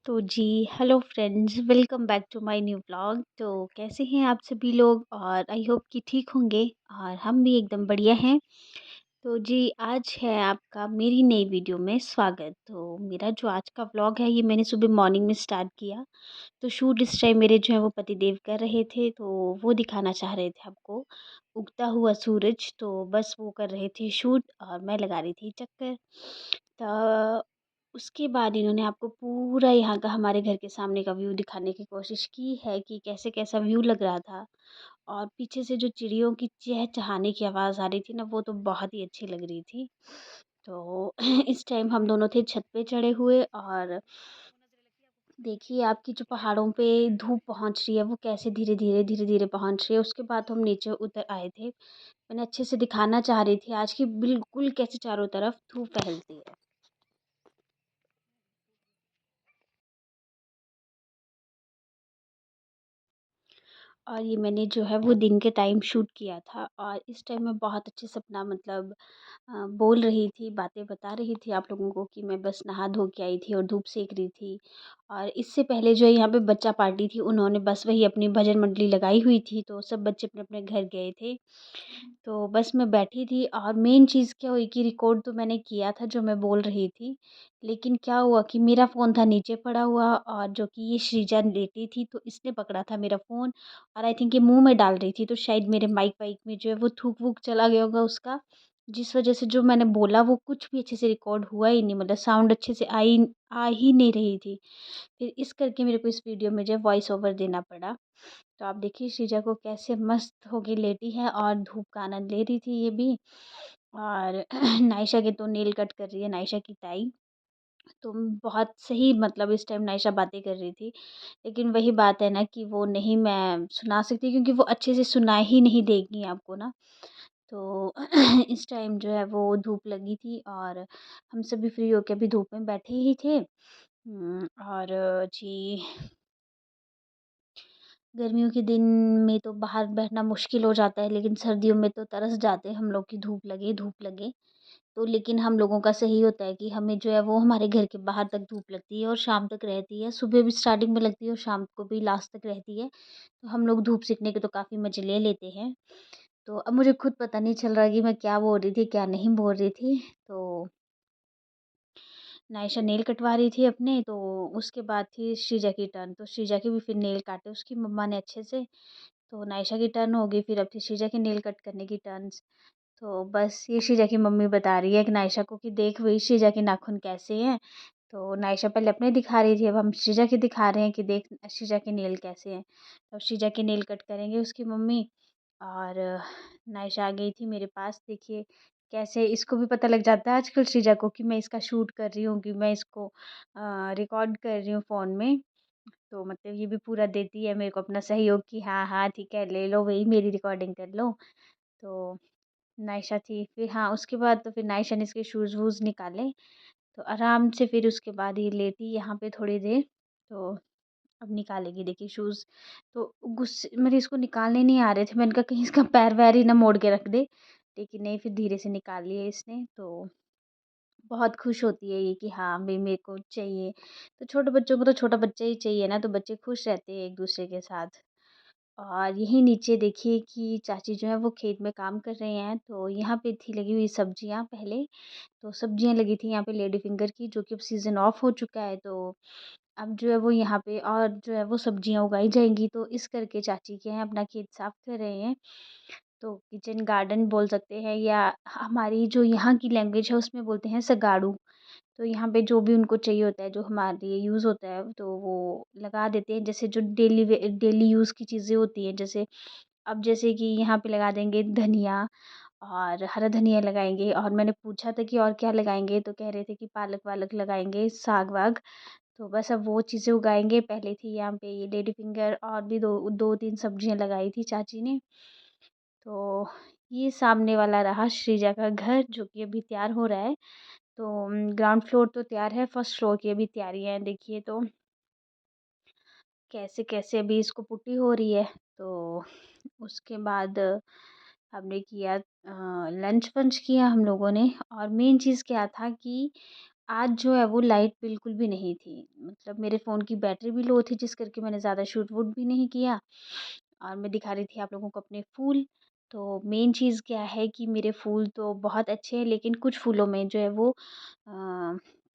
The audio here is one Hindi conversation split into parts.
तो जी hello friends, welcome back to my new blog. तो कैसे हैं आप सभी लोग? और आई होप कि ठीक होंगे। और हम भी एकदम बढ़िया हैं। तो जी आज है आपका मेरी नई वीडियो में स्वागत। तो मेरा जो आज का व्लॉग है ये मैंने सुबह मॉर्निंग में स्टार्ट किया। तो शूट इस टाइम मेरे जो है वो पतिदेव कर रहे थे, तो वो दिखाना चाह रहे थे आपको उगता हुआ सूरज। तो बस वो कर रहे थे शूट और मैं लगा रही थी चक्कर। तो उसके बाद इन्होंने आपको पूरा यहाँ का हमारे घर के सामने का व्यू दिखाने की कोशिश की है कि कैसे कैसा व्यू लग रहा था। और पीछे से जो चिड़ियों की चहचहाने की आवाज़ आ रही थी ना, वो तो बहुत ही अच्छी लग रही थी। तो इस टाइम हम दोनों थे छत पे चढ़े हुए। और देखिए आपकी जो पहाड़ों पे धूप पहुंच रही है वो कैसे धीरे धीरे धीरे धीरे पहुंच रही है। उसके बाद हम नीचे उतर आए थे। मैंने अच्छे से दिखाना चाह रही थी आज की बिल्कुल कैसे चारों तरफ धूप फैलती है। और ये मैंने जो है वो दिन के टाइम शूट किया था। और इस टाइम मैं बहुत अच्छे से अपना मतलब बोल रही थी, बातें बता रही थी आप लोगों को कि मैं बस नहा धो के आई थी और धूप सेक रही थी। और इससे पहले जो है यहाँ पे बच्चा पार्टी थी, उन्होंने बस वही अपनी भजन मंडली लगाई हुई थी, तो सब बच्चे अपने अपने घर गए थे। तो बस मैं बैठी थी और मेन चीज़ क्या हुई कि रिकॉर्ड तो मैंने किया था जो मैं बोल रही थी। लेकिन क्या हुआ कि मेरा फ़ोन था नीचे पड़ा हुआ, और जो कि ये श्रीजा लेटी थी तो इसने पकड़ा था मेरा फ़ोन। और आई थिंक ये मुँह में डाल रही थी, तो शायद मेरे माइक वाइक में जो है वो थूक-वूक चला गया होगा उसका। जिस वज़ह से जो मैंने बोला वो कुछ भी अच्छे से रिकॉर्ड हुआ ही नहीं, मतलब साउंड अच्छे से आ ही नहीं रही थी। फिर इस करके मेरे को इस वीडियो में जो है वॉइस ओवर देना पड़ा। तो आप देखिए श्रीजा को कैसे मस्त होके लेटी है और धूप का आनंद ले रही थी ये भी। और नायशा के तो नेल कट कर रही है नायशा की ताई। तो बहुत सही, मतलब इस टाइम नायशा बातें कर रही थी। लेकिन वही बात है ना कि वो नहीं मैं सुना सकती, क्योंकि वो अच्छे से सुना ही नहीं देगी आपको ना। तो इस टाइम जो है वो धूप लगी थी और हम सभी फ्री होके अभी धूप में बैठे ही थे। और जी गर्मियों के दिन में तो बाहर बैठना मुश्किल हो जाता है, लेकिन सर्दियों में तो तरस जाते हैं हम लोग की धूप लगे धूप लगे। तो लेकिन हम लोगों का सही होता है कि हमें जो है वो हमारे घर के बाहर तक धूप लगती है और शाम तक रहती है। सुबह भी स्टार्टिंग में लगती है और शाम को भी लास्ट तक रहती है। तो हम लोग धूप सेकने के तो काफ़ी मज़े ले लेते हैं। तो अब मुझे खुद पता नहीं चल रहा कि मैं क्या बोल रही थी, क्या नहीं बोल रही थी। तो नायशा नेल कटवा रही थी अपने, तो उसके बाद थी श्रीजा की टर्न। तो श्रीजा के भी फिर नेल काटे उसकी मम्मा ने अच्छे से। तो नायशा की टर्न हो गई, फिर अब थी श्रीजा के नेल कट करने की टर्न्स। तो बस ये श्रीजा की मम्मी बता रही है कि नायशा को कि देख वही श्रीजा के नाखून कैसे हैं। तो नायशा पहले अपने दिखा रही थी, अब हम श्रीजा के दिखा रहे हैं कि देख श्रीजा के नेल कैसे हैं। तो श्रीजा के नेल कट करेंगे उसकी मम्मी। और नायशा आ गई थी मेरे पास। देखिए कैसे इसको भी पता लग जाता है आजकल श्रीजा को कि मैं इसका शूट कर रही हूँ, कि मैं इसको रिकॉर्ड कर रही हूँ फ़ोन में। तो मतलब ये भी पूरा देती है मेरे को अपना सहयोग कि हाँ हाँ ठीक है, ले लो वही मेरी रिकॉर्डिंग कर लो। तो नायशा थी फिर, हाँ उसके बाद तो फिर नायशा ने इसके शूज़ वूज़ निकाले। तो आराम से फिर उसके बाद ये लेटी यहाँ पे थोड़ी देर। तो अब निकालेगी देखिए शूज़। तो गुस्से मेरे इसको निकालने नहीं आ रहे थे, मैंने कहा कहीं इसका पैर वैर ही ना मोड़ के रख दे। लेकिन नहीं, फिर धीरे से निकाल लिए इसने। तो बहुत खुश होती है ये कि हाँ भई मेरे को चाहिए। तो छोटे बच्चों को तो छोटा बच्चा ही चाहिए ना, तो बच्चे खुश रहते हैं एक दूसरे के साथ। और यहीं नीचे देखिए कि चाची जो है वो खेत में काम कर रहे हैं। तो यहाँ पे थी लगी हुई सब्जियाँ पहले। तो सब्जियाँ लगी थी यहाँ पे लेडी फिंगर की, जो कि अब सीज़न ऑफ हो चुका है। तो अब जो है वो यहाँ पे और जो है वो सब्जियाँ उगाई जाएँगी। तो इस करके चाची के यहाँ अपना खेत साफ कर रहे हैं। तो किचन गार्डन बोल सकते हैं, या हमारी जो यहाँ की लैंग्वेज है उसमें बोलते हैं सगाड़ू। तो यहाँ पे जो भी उनको चाहिए होता है, जो हमारे लिए यूज़ होता है, तो वो लगा देते हैं। जैसे जो डेली यूज़ की चीज़ें होती हैं, जैसे अब जैसे कि यहाँ पे लगा देंगे धनिया, और हरा धनिया लगाएँगे। और मैंने पूछा था कि और क्या लगाएँगे, तो कह रहे थे कि पालक वालक लगाएँगे, साग-वाग। तो बस अब वो चीज़ें उगाएँगे। पहले थी यहाँ पे ये लेडी फिंगर, और भी 2-3 सब्जियाँ लगाई थी चाची ने। तो ये सामने वाला रहा श्रीजा का घर, जो कि अभी तैयार हो रहा है। तो ग्राउंड फ्लोर तो तैयार है, फर्स्ट फ्लोर की अभी तैयारियाँ हैं। देखिए तो कैसे-कैसे अभी इसको पुट्टी हो रही है। तो उसके बाद हमने किया लंच वंच किया हम लोगों ने। और मेन चीज़ क्या था कि आज जो है वो लाइट बिल्कुल भी नहीं थी। मतलब मेरे फ़ोन की बैटरी भी लो थी जिस करके मैंने ज़्यादा शूट-वूट भी नहीं किया और मैं दिखा रही थी आप लोगों को अपने फूल। तो मेन चीज़ क्या है कि मेरे फूल तो बहुत अच्छे हैं लेकिन कुछ फूलों में जो है वो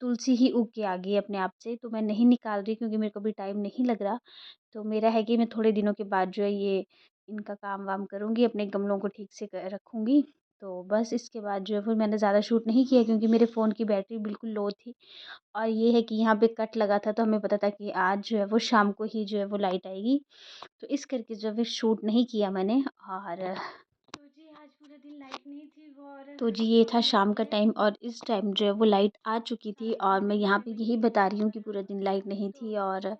तुलसी ही उग के आ गई अपने आप से, तो मैं नहीं निकाल रही क्योंकि मेरे को भी टाइम नहीं लग रहा। तो मेरा है कि मैं थोड़े दिनों के बाद जो है ये इनका काम-वाम करूँगी, अपने गमलों को ठीक से रखूँगी। तो बस इसके बाद जो है फिर मैंने ज़्यादा शूट नहीं किया क्योंकि मेरे फ़ोन की बैटरी बिल्कुल लो थी और ये है कि यहाँ पे कट लगा था तो हमें पता था कि आज जो है वो शाम को ही जो है वो लाइट आएगी। तो इस करके जो है शूट नहीं किया मैंने और तो जी आज पूरे दिन लाइट नहीं थी और तो जी ये था हम लोग शाम का बोले टाइम और इस टाइम जो है वो लाइट आ चुकी थी शाम को और ही मैं यहाँ बताएंगे पे बच्चों यही को बता स्कूल रही हूँ कि पूरा दिन लाइट नहीं तो थी और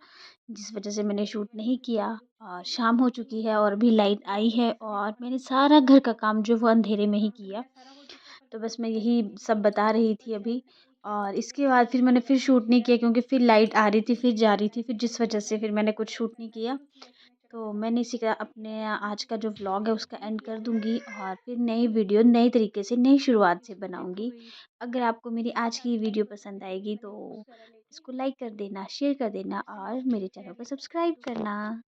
जिस वजह से मैंने शूट मैंने नहीं सोचा किया कि और जब शाम हो स्कूल चुकी है होगा और अभी लाइट तो आई है उसमें और अपन मैंने सारा घर का काम जो है वो अंधेरे में ही काम तो किया। मेरा सारा हो चुका है पर तो फिर बस भी मैं लाइट यही नहीं थी सब बता रही थी बट अभी नहीं किया और क्योंकि इसके बाद फिर मैंने मेरा फिर मन शूट नहीं किया किया क्योंकि फिर लाइट आ रही थी, फिर जा रही थी, लाइट फिर नहीं जिस आई वजह तो से फिर मैंने कुछ पता शूट नहीं चलता है किया। क्यों कि ऐसे में चक्कर तो आ मैंने रहे इसी थे का इसलिए अपने मैंने आज का जो व्लॉग है उसका नहीं एंड किया कर फिर दूँगी और फिर नई फिर वीडियो नए तरीके से नई शुरुआत फिर से सुबह लेट हो बनाऊँगी। गई अगर आपको मेरी फिर आज चाय की बनाई वीडियो बच्चों पसंद के लिए आएगी मैंने तो फ्रूट्स वगैरह लेके इसको लाइक कर देना, शेयर कर देना बस मैं और उसकी मेरे चैनल को तैयारी सब्सक्राइब दूसरी करना।